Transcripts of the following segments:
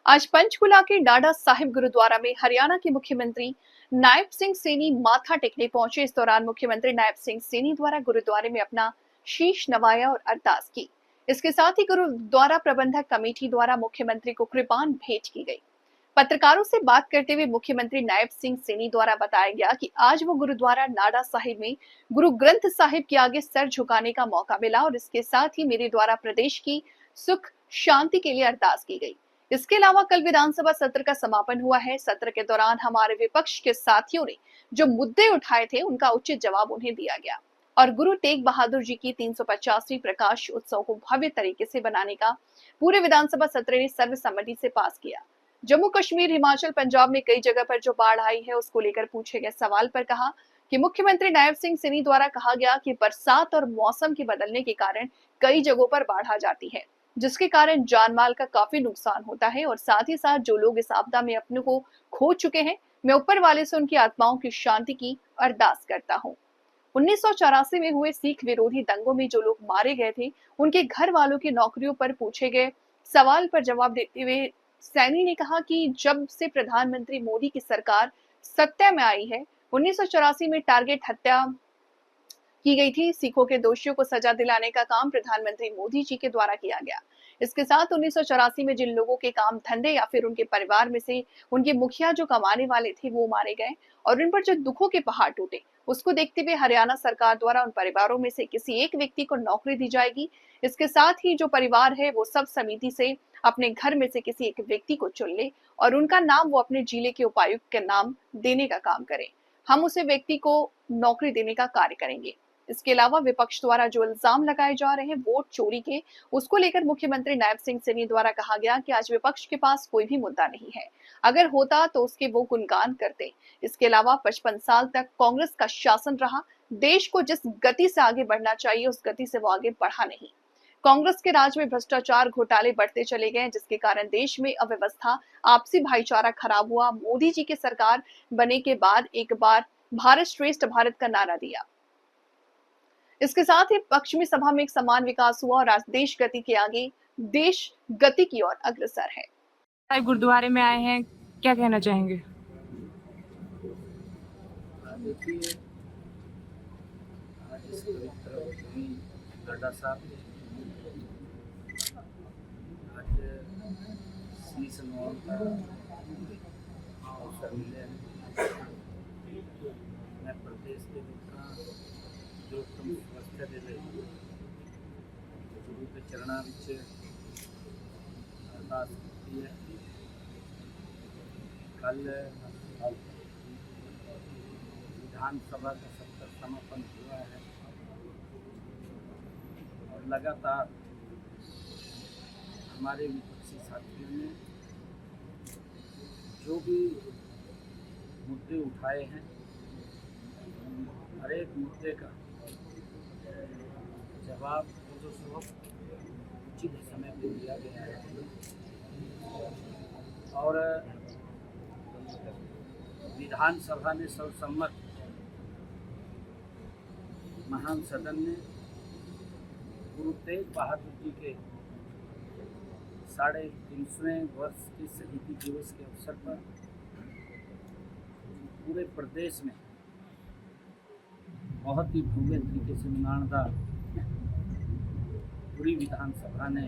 आज पंचकुला के डाडा साहिब गुरुद्वारा में हरियाणा के मुख्यमंत्री नायब सिंह सैनी माथा टेकने पहुंचे। इस दौरान मुख्यमंत्री नायब सिंह सैनी द्वारा गुरुद्वारे में अपना शीश नवाया और अरदास की। इसके साथ ही गुरुद्वारा प्रबंधक कमेटी द्वारा मुख्यमंत्री को कृपान भेंट की गई। पत्रकारों से बात करते हुए मुख्यमंत्री नायब सिंह सैनी द्वारा बताया गया कि आज वो गुरुद्वारा नाडा साहिब में गुरु ग्रंथ साहिब के आगे सर झुकाने का मौका मिला और इसके साथ ही मेरे द्वारा प्रदेश की सुख शांति के लिए अरदास की गई। इसके अलावा कल विधानसभा सत्र का समापन हुआ है। सत्र के दौरान हमारे विपक्ष के साथियों ने जो मुद्दे उठाए थे उनका उचित जवाब उन्हें दिया गया और गुरु तेग बहादुर जी की 350वीं प्रकाश उत्सव को भव्य तरीके से बनाने का पूरे विधानसभा सत्र ने सर्वसम्मति से पास किया। जम्मू कश्मीर, हिमाचल, पंजाब में कई जगह पर जो बाढ़ आई है उसको लेकर पूछे गए सवाल पर कहा कि मुख्यमंत्री नायब सिंह सैनी द्वारा कहा गया कि बरसात और मौसम के बदलने के कारण कई जगहों पर बाढ़ आ जाती है, जिसके कारण जान माल का काफी नुकसान होता है और साथ ही साथ जो लोग इस आपदा में अपने को खो चुके हैं, मैं ऊपर वाले से उनकी आत्माओं की शांति की अरदास करता हूँ। 1984 में हुए सिख विरोधी दंगों में जो लोग मारे गए थे, उनके घर वालों की नौकरियों पर पूछे गए सवाल पर जवाब देते हुए सैनी ने कहा कि जब से प्रधानमंत्री मोदी की सरकार सत्ता में आई है, 1984 में टारगेट हत्या की गई थी। सिखों के दोषियों को सजा दिलाने का काम प्रधानमंत्री मोदी जी के द्वारा किया गया। इसके साथ 1984 में जिन लोगों के काम धंधे या फिर उनके परिवार में से उनके मुखिया जो कमाने वाले थे वो मारे गए और उन पर जो दुखों के पहाड़ टूटे, उसको देखते हुए हरियाणा सरकार द्वारा उन परिवारों में से किसी एक व्यक्ति को नौकरी दी जाएगी। इसके साथ ही जो परिवार है वो सब समिति से अपने घर में से किसी एक व्यक्ति को चुन ले और उनका नाम वो अपने जिले के उपायुक्त के नाम देने का काम करे। हम उसे व्यक्ति को नौकरी देने का कार्य करेंगे। इसके अलावा विपक्ष द्वारा जो इल्जाम लगाए जा रहे हैं वोट चोरी के, उसको लेकर मुख्यमंत्री नायब सिंह सैनी द्वारा कहा गया कि आज विपक्ष के पास कोई भी मुद्दा नहीं है, अगर होता तो उसके वो गुणगान करते। इसके अलावा 55 साल तक कांग्रेस का शासन रहा, देश को जिस गति से आगे बढ़ना चाहिए उस गति से वो आगे बढ़ा नहीं। कांग्रेस के राज में भ्रष्टाचार, घोटाले बढ़ते चले गए, जिसके कारण देश में अव्यवस्था, आपसी भाईचारा खराब हुआ। मोदी जी की सरकार बने के बाद एक बार भारत श्रेष्ठ भारत का नारा दिया। इसके साथ ही पश्चिमी सभा में एक समान विकास हुआ और आज देश गति के आगे, देश गति की ओर अग्रसर है। गुरुद्वारे में आए हैं, क्या कहना चाहेंगे? देखिए, आज इस पवित्र भूमि डाडा साहब आज शीश नवाने का अवसर मिले हैं। मैं प्रदेश के मित्रा जो तुम स्वास्थ्य दे रहे गुरु के चरणा विच अरदास की है। कल विधानसभा का सत्र समापन हुआ है और लगातार हमारे विपक्षी साथियों ने जो भी मुद्दे उठाए हैं, हर एक मुद्दे का जवाब उचित समय पर दिया गया है और विधानसभा ने सर्वसम्मत महान सदन ने गुरु तेग बहादुर जी के 350वें वर्ष के शहीदी दिवस के अवसर पर पूरे प्रदेश में बहुत ही भव्य तरीके से मनानदार पूरी विधानसभा ने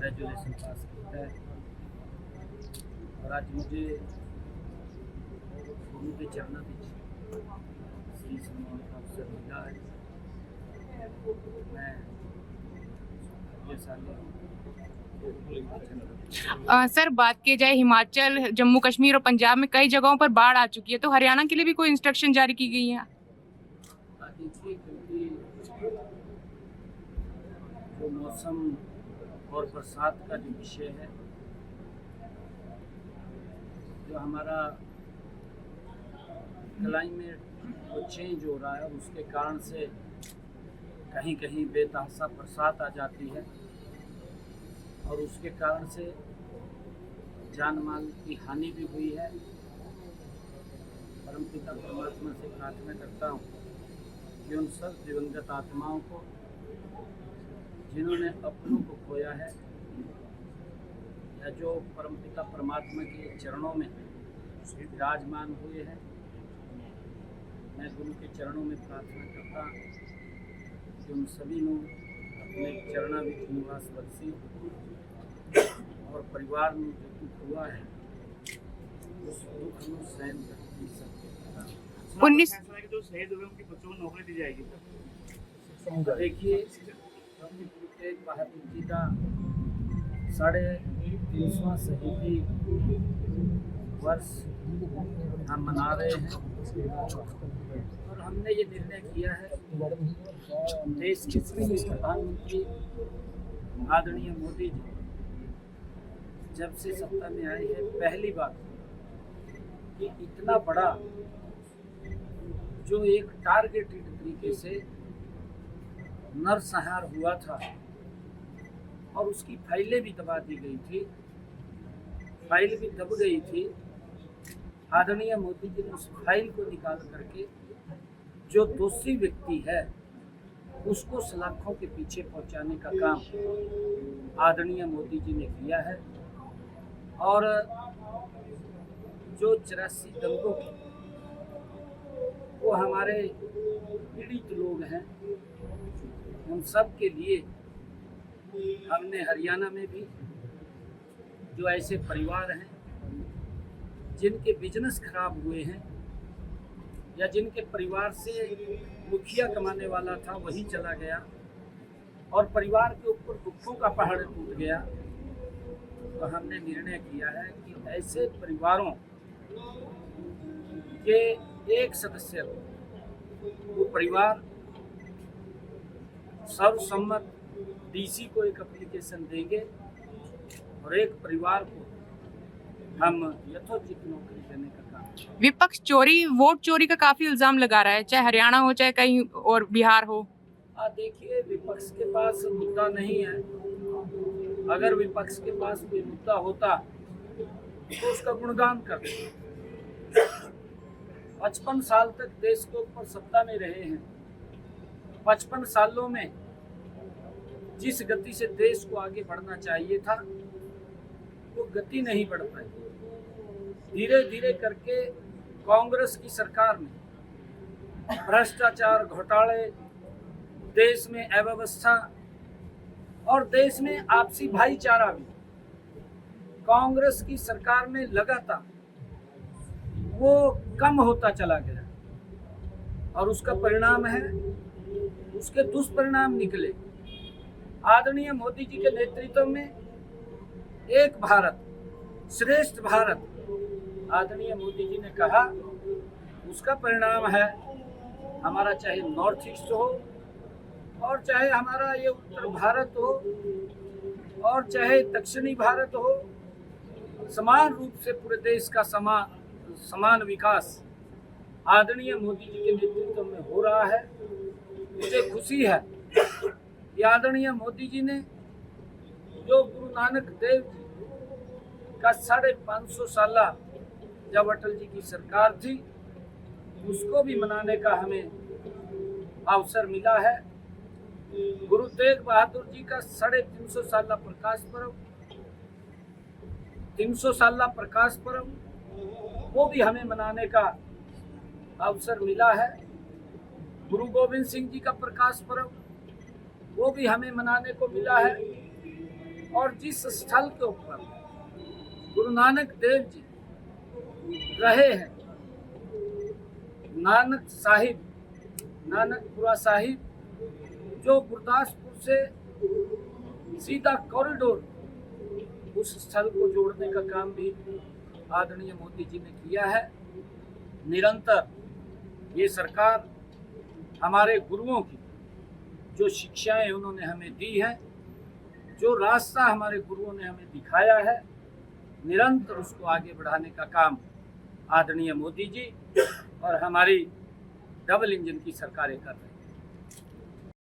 रेजोल्यूशन पास किया है और आज मुझे गुरु के चरणों में शीश नवाने का अवसर मिला है। मैं सर, बात की जाए हिमाचल, जम्मू कश्मीर और पंजाब में कई जगहों पर बाढ़ आ चुकी है, तो हरियाणा के लिए भी कोई इंस्ट्रक्शन जारी की गई है? देखिए, क्योंकि जो मौसम और बरसात का जो विषय है, जो हमारा क्लाइमेट वो चेंज हो रहा है, उसके कारण से कहीं कहीं बेतहाशा बरसात आ जाती है और उसके कारण से जान माल की हानि भी हुई है। परमपिता परमात्मा से प्रार्थना करता हूँ कि उन सब दिवंगत आत्माओं को जिन्होंने अपनों को खोया है जो परमपिता परमात्मा के चरणों में विराजमान हुए हैं, मैं गुरु के चरणों में प्रार्थना करता कि उन सभी को अपने चरणा विच निवास बख्शी और परिवार में जो दुख हुआ है उस दुख को सहन करके सकते। 19 जो शहीद हुए उनके बच्चों को नौकरी दी जाएगी। देखिए, गुरु तेग बहादुर जी का 350वां शहीदी वर्ष हम मना रहे हैं और हमने ये निर्णय किया है, देश के प्रधानमंत्री आदरणीय मोदी जी जब से सत्ता में आए हैं, पहली बार कि इतना बड़ा जो एक टारगेटेड तरीके से नरसंहार हुआ था और उसकी फाइलें भी दबा दी गई थी, फाइल भी दब गई थी। आदरणीय मोदी जी ने उस फाइल को निकाल करके जो दोषी व्यक्ति है उसको सलाखों के पीछे पहुंचाने का काम आदरणीय मोदी जी ने किया है। और जो 84 दंगों वो हमारे पीड़ित लोग हैं, उन सब के लिए हमने हरियाणा में भी जो ऐसे परिवार हैं जिनके बिजनेस खराब हुए हैं या जिनके परिवार से मुखिया कमाने वाला था वही चला गया और परिवार के ऊपर दुखों का पहाड़ टूट गया, तो हमने निर्णय किया है कि ऐसे परिवारों के एक सदस्य वो परिवार सर्वसम्मत डीसी को एक एप्लीकेशन देंगे और एक परिवार को हम यथोचित नौकरी देने का काम। विपक्ष वोट चोरी का काफी इल्जाम लगा रहा है, चाहे हरियाणा हो चाहे कहीं और बिहार हो। देखिए, विपक्ष के पास मुद्दा नहीं है। अगर विपक्ष के पास कोई मुद्दा होता तो उसका गुणगान करते। 55 साल तक देश के ऊपर सत्ता में रहे हैं। 55 सालों में जिस गति से देश को आगे बढ़ना चाहिए था वो गति नहीं बढ़ पाई। धीरे धीरे करके कांग्रेस की सरकार ने भ्रष्टाचार, घोटाले, देश में अव्यवस्था और देश में आपसी भाईचारा भी कांग्रेस की सरकार में लगातार वो कम होता चला गया और उसका परिणाम है, उसके दुष्परिणाम निकले। आदरणीय मोदी जी के नेतृत्व में एक भारत श्रेष्ठ भारत आदरणीय मोदी जी ने कहा, उसका परिणाम है हमारा चाहे नॉर्थ ईस्ट हो और चाहे हमारा ये उत्तर भारत हो और चाहे दक्षिणी भारत हो, समान रूप से पूरे देश का समान विकास आदरणीय मोदी जी के नेतृत्व में हो रहा है। मुझे खुशी है कि आदरणीय मोदी जी ने जो गुरु नानक देव जी का 550 साल जब अटल जी की सरकार थी उसको भी मनाने का हमें अवसर मिला है। गुरु तेग बहादुर जी का 350 साल प्रकाश पर्व, 300 साल प्रकाश पर्व वो भी हमें मनाने का अवसर मिला है। गुरु गोविंद सिंह जी का प्रकाश पर्व वो भी हमें मनाने को मिला है। और जिस स्थल के ऊपर गुरु नानक देव जी रहे हैं, नानकपुरा साहिब, जो गुरदासपुर से सीधा कॉरिडोर उस स्थल को जोड़ने का काम भी आदरणीय मोदी जी ने किया है। निरंतर ये सरकार हमारे गुरुओं की जो शिक्षाएं उन्होंने हमें दी हैं, जो रास्ता हमारे गुरुओं ने हमें दिखाया है, निरंतर उसको आगे बढ़ाने का काम आदरणीय मोदी जी और हमारी डबल इंजन की सरकारें कर रही हैं।